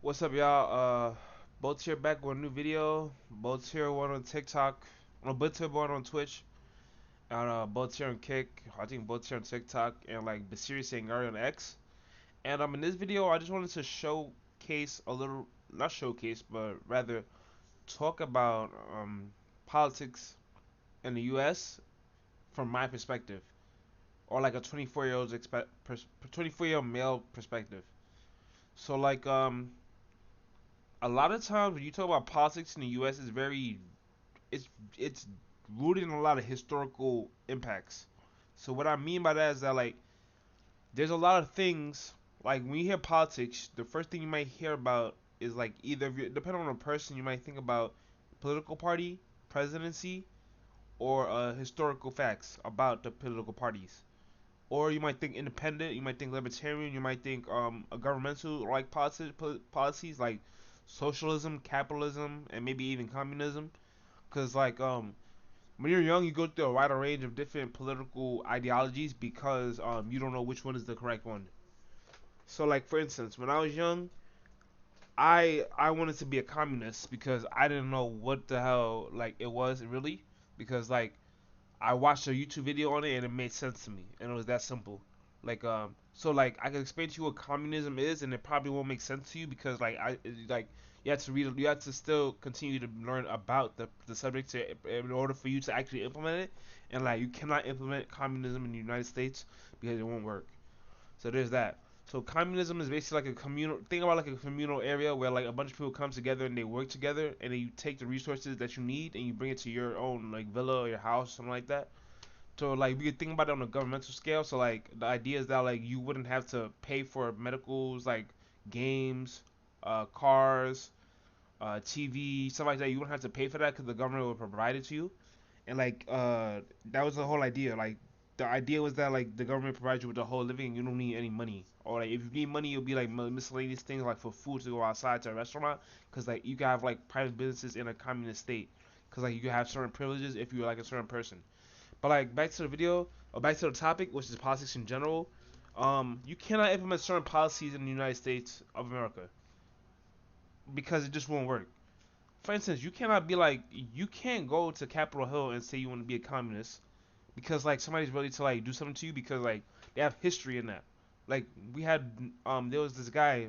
What's up, y'all? Both here back with a new video. Both here one on TikTok. No, both here one on Twitch. And both here on Kick. I think both here on TikTok and like Basiri Sangari on X. And in this video, I just wanted to showcase a little, not showcase, but rather talk about politics in the U.S. from my perspective, or like a 24-year-old male perspective. So a lot of times when you talk about politics in the U.S., it's it's rooted in a lot of historical impacts. So what I mean by that is that like there's a lot of things like when you hear politics, the first thing you might hear about is like either if you depending on the person, you might think about political party, presidency, or historical facts about the political parties. Or you might think independent, you might think libertarian, you might think a governmental like policies like socialism, capitalism, and maybe even communism. Cause when you're young, you go through a wider range of different political ideologies because you don't know which one is the correct one. So like for instance, when I was young, I wanted to be a communist because I didn't know what the hell like it was really because like I watched a YouTube video on it and it made sense to me and it was that simple. So like I can explain to you what communism is and it probably won't make sense to you because like you have to still continue to learn about the subject in order for you to actually implement it and like you cannot implement communism in the United States because it won't work. So there's that. So communism is basically like a communal think about like a communal area where like a bunch of people come together and they work together and then you take the resources that you need and you bring it to your own like villa or your house or something like that. So like we could think about it on a governmental scale. So like the idea is that like you wouldn't have to pay for medicals like games, cars, TV, stuff like that. You wouldn't have to pay for that because the government would provide it to you. And that was the whole idea. Like the idea was that like the government provides you with the whole living and you don't need any money. Or like if you need money, it'll be like miscellaneous things like for food to go outside to a restaurant. Cause like you can have like private businesses in a communist state. Cause like you can have certain privileges if you're like a certain person. But like back to the video or back to the topic, which is politics in general. You cannot implement certain policies in the United States of America because it just won't work. For instance, you cannot be like you can't go to Capitol Hill and say you want to be a communist because like somebody's ready to like do something to you because like they have history in that. Like we had there was this guy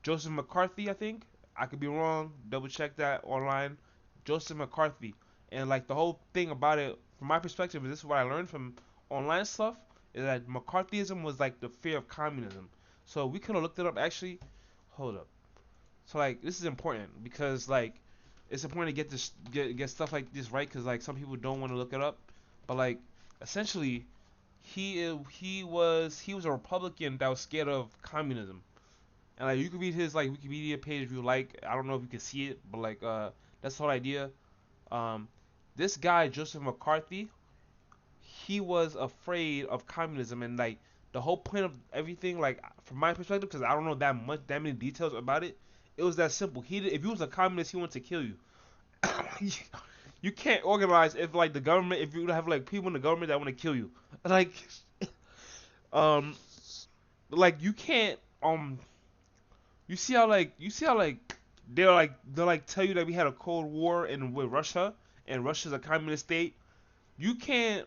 Joseph McCarthy, I think. I could be wrong. Double check that online. Joseph McCarthy. And like the whole thing about it, from my perspective, this is what I learned from online stuff, is that McCarthyism was like the fear of communism. So we could have looked it up actually. Hold up. So like this is important because like it's important to get stuff like this right because like some people don't want to look it up, but like essentially he was a Republican that was scared of communism. And like you can read his like Wikipedia page if you like. I don't know if you can see it, but that's the whole idea. Um, this guy Joseph McCarthy, he was afraid of communism and like the whole point of everything. Like from my perspective, because I don't know that many details about it. It was that simple. If he was a communist, he wanted to kill you. You can't organize if like the government if you have like people in the government that want to kill you. Like um like you can't you see how like they'll like tell you that we had a cold war in with Russia and Russia's a communist state. You can't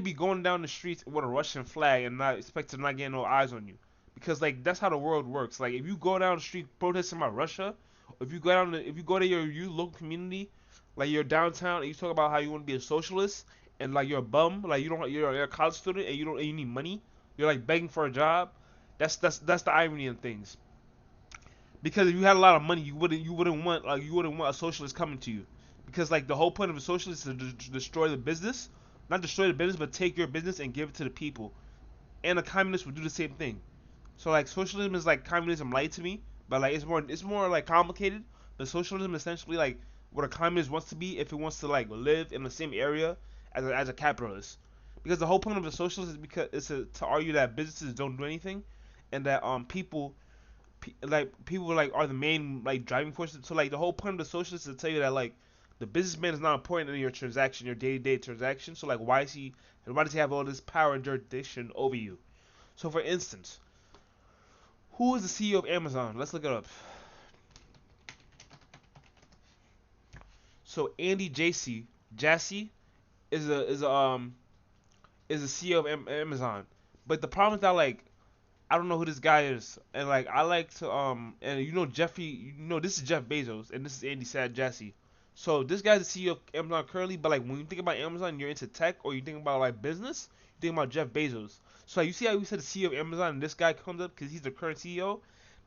be going down the streets with a Russian flag and not expect to not get no eyes on you. Because like that's how the world works. Like if you go down the street protesting about Russia, if you go to your local community, like you're downtown and you talk about how you want to be a socialist and like you're a bum, like you're a college student and you need money, you're like begging for a job. That's the irony in things. Because if you had a lot of money, you wouldn't want a socialist coming to you. Because like the whole point of a socialist is to destroy the business, not destroy the business, but take your business and give it to the people. And a communist would do the same thing. So like socialism is like communism light to me, but like it's more like complicated. But socialism is essentially like what a communist wants to be if it wants to like live in the same area as a capitalist. Because the whole point of a socialist is because it's to argue that businesses don't do anything, and that people like are the main like driving force. So like the whole point of the socialist is to tell you that like the businessman is not important in your transaction, your day-to-day transaction. So like why does he have all this power and jurisdiction over you? So for instance, who is the CEO of Amazon? Let's look it up. So Andy Jassy is a CEO of Amazon. But the problem is that like I don't know who this guy is, and like I like to and this is Jeff Bezos, and this is Andy Sad Jassy. So this guy's the CEO of Amazon currently, but like when you think about Amazon, you're into tech or you think about like business, you think about Jeff Bezos. So like, you see how we said the CEO of Amazon, and this guy comes up because he's the current CEO.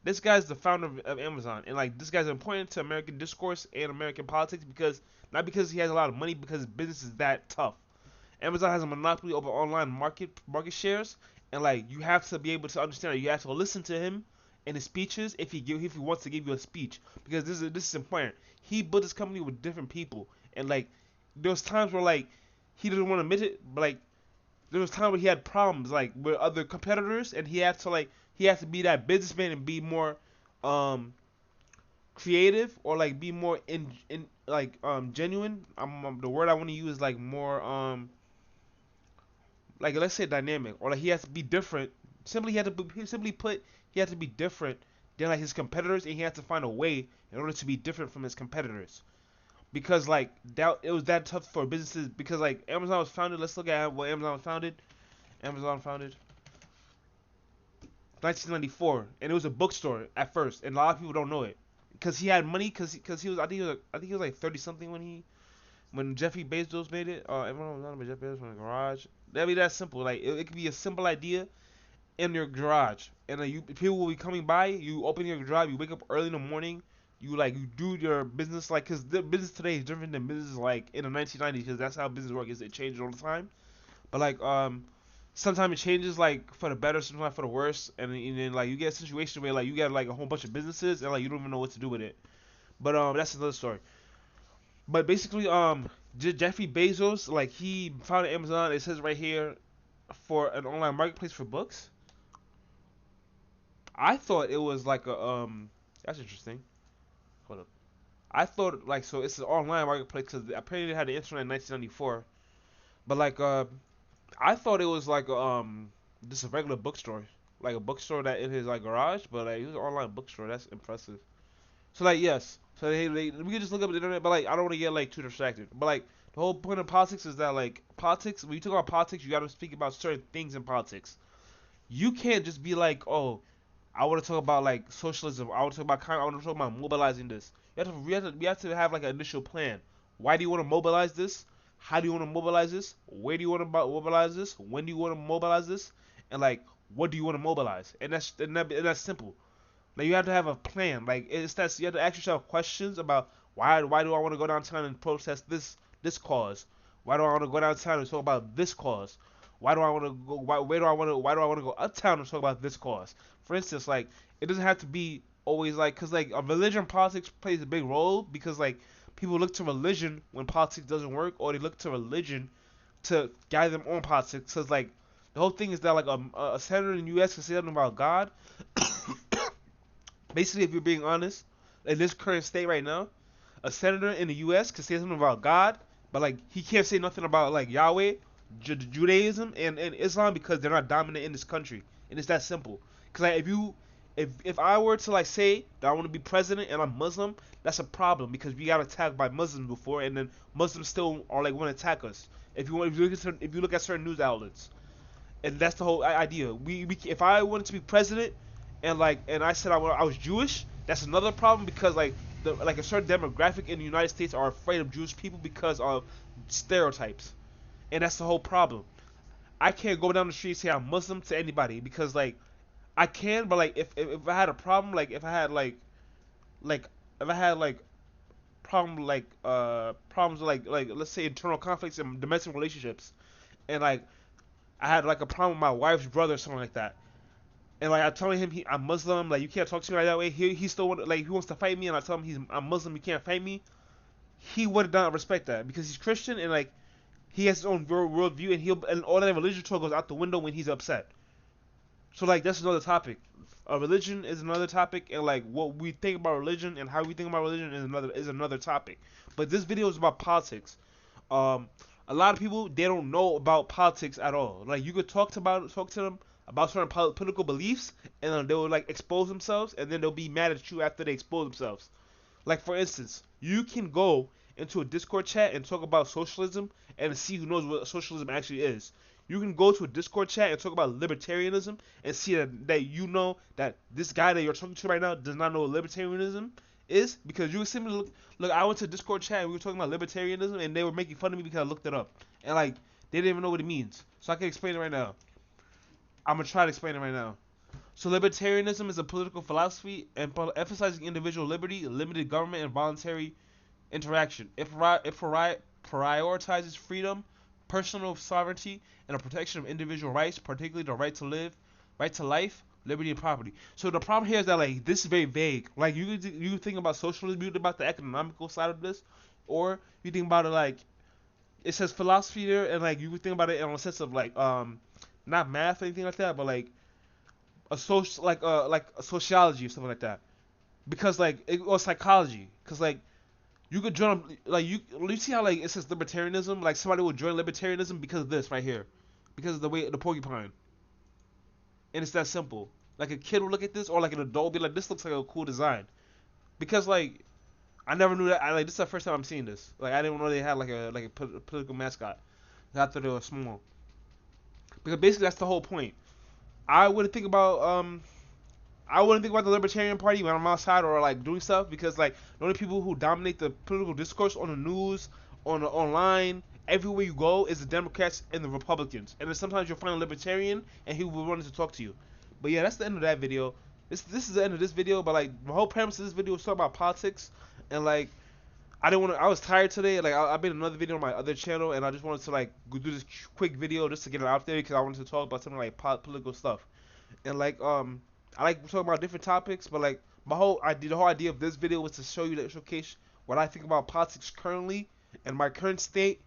This guy's the founder of Amazon, and like this guy's important to American discourse and American politics because not because he has a lot of money, because business is that tough. Amazon has a monopoly over online market shares, and like you have to be able to understand that you have to listen to him in his speeches if he wants to give you a speech because this is important. He built his company with different people, and like there was times where like he didn't want to admit it, but like there was times where he had problems like with other competitors, and he had to be that businessman and be more um creative or like be more in like genuine. The word I want to use is like more like let's say dynamic or like he has to be different. Simply put, he has to be different than like his competitors, and he has to find a way in order to be different from his competitors. Because like that, it was that tough for businesses. Because like Amazon was founded. Let's look at what Amazon was founded. Amazon founded 1994, and it was a bookstore at first, and a lot of people don't know it. Because he had money, because he was I think he was like 30 something when Jeffrey Bezos made it. Everyone was about Jeff Bezos from the garage. That'd be that simple. Like it could be a simple idea in your garage, and people will be coming by. You open your garage. You wake up early in the morning. You do your business like because the business today is different than business like in the 1990s because that's how business works. It changes all the time. But like sometimes it changes like for the better, sometimes for the worse, and then like you get a situation where like you get like a whole bunch of businesses and like you don't even know what to do with it. But that's another story. But basically Jeffrey Bezos like he founded Amazon. It says right here for an online marketplace for books. I thought it was like a that's interesting. Hold up. I thought like so it's an online marketplace because apparently they had the internet in 1994. But like I thought it was like just a regular bookstore, like a bookstore that in his like garage, but like it was an online bookstore. That's impressive. So like yes, so we can just look up the internet, but like I don't want to get like too distracted. But like the whole point of politics is that like politics, when you talk about politics, you got to speak about certain things in politics. You can't just be like, oh, I want to talk about like socialism. I want to talk about I want to talk about mobilizing this. We have to have like an initial plan. Why do you want to mobilize this? How do you want to mobilize this? Where do you want to mobilize this? When do you want to mobilize this? And like, what do you want to mobilize? And that's simple. Like you have to have a plan. Like it's that you have to ask yourself questions about why do I want to go downtown and protest this cause? Why do I want to go downtown and talk about this cause? Why do I want to go? Why do I want to go uptown and talk about this cause? For instance, like it doesn't have to be always like because like a religion politics plays a big role because like people look to religion when politics doesn't work, or they look to religion to guide them on politics. Cause like the whole thing is that like a senator in the U.S. can say something about God. Basically, if you're being honest, in this current state right now, a senator in the U.S. can say something about God, but like he can't say nothing about like Yahweh, Judaism, and Islam because they're not dominant in this country, and it's that simple. Cause like if I were to like say that I want to be president and I'm Muslim, that's a problem because we got attacked by Muslims before, and then Muslims still are like want to attack us. If you look at certain news outlets, and that's the whole idea. We if I wanted to be president, and I said I was Jewish, that's another problem because like like a certain demographic in the United States are afraid of Jewish people because of stereotypes, and that's the whole problem. I can't go down the street and say I'm Muslim to anybody because like I can, but like if I had a problem, like like if I had like problems like let's say internal conflicts and domestic relationships, and like I had like a problem with my wife's brother or something like that, and like I telling him I'm Muslim, like you can't talk to me like that way. He still like he wants to fight me, and I tell him I'm Muslim, you can't fight me. He would not respect that because he's Christian and like he has his own world view, and all that religion talk goes out the window when he's upset. So like that's another topic. Religion is another topic, and like what we think about religion and how we think about religion is another topic. But this video is about politics. Um, a lot of people they don't know about politics at all. Like you could talk to them about certain political beliefs, and then they will like expose themselves, and then they'll be mad at you after they expose themselves. Like for instance, you can go into a Discord chat and talk about socialism and see who knows what socialism actually is. You can go to a Discord chat and talk about libertarianism and see that you know that this guy that you're talking to right now does not know what libertarianism is, because you simply look. I went to a Discord chat and we were talking about libertarianism and they were making fun of me because I looked it up and like they didn't even know what it means. So I can explain it right now. I'm gonna try to explain it right now. So libertarianism is a political philosophy and emphasizing individual liberty, limited government, and voluntary interaction. It prioritizes freedom, personal sovereignty, and the protection of individual rights, particularly the right to live, right to life, liberty, and property. So the problem here is that like this is very vague. Like you think about socialism, you think about the economical side of this, or you think about it like it says philosophy there, and like you would think about it in a sense of like not math or anything like that, but like a sociology or something like that. Because like or psychology, because like you could join like you see how like it says libertarianism, like somebody would join libertarianism because of this right here, because of the way the porcupine, and it's that simple. Like a kid would look at this, or like an adult be like, this looks like a cool design, because like I never knew that. This is the first time I'm seeing this. Like I didn't know they had like a political mascot. I thought they were small, because basically that's the whole point. I wouldn't think about I wouldn't think about the Libertarian Party when I'm outside or like doing stuff, because like the only people who dominate the political discourse on the news, on the online, everywhere you go is the Democrats and the Republicans. And then sometimes you'll find a Libertarian and he will want to talk to you. But yeah, that's the end of that video. This is the end of this video. But like the whole premise of this video was talking about politics, and like I didn't want to. I was tired today. Like I made another video on my other channel, and I just wanted to like go do this quick video just to get it out there because I wanted to talk about something like political stuff. And like I like talking about different topics, but like the whole idea of this video was to show you that showcase what I think about politics currently and my current state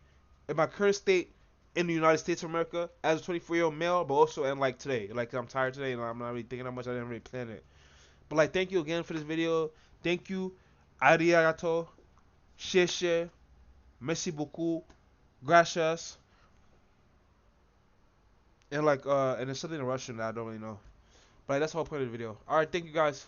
in the United States of America as a 24-year-old male, but also and like today, like I'm tired today and I'm not really thinking that much. I didn't really plan it, but like thank you again for this video. Thank you, arigato, sheshe, merci beaucoup, gracias, and like and there's something in Russian that I don't really know. But like, that's the whole point of the video. Alright, thank you guys.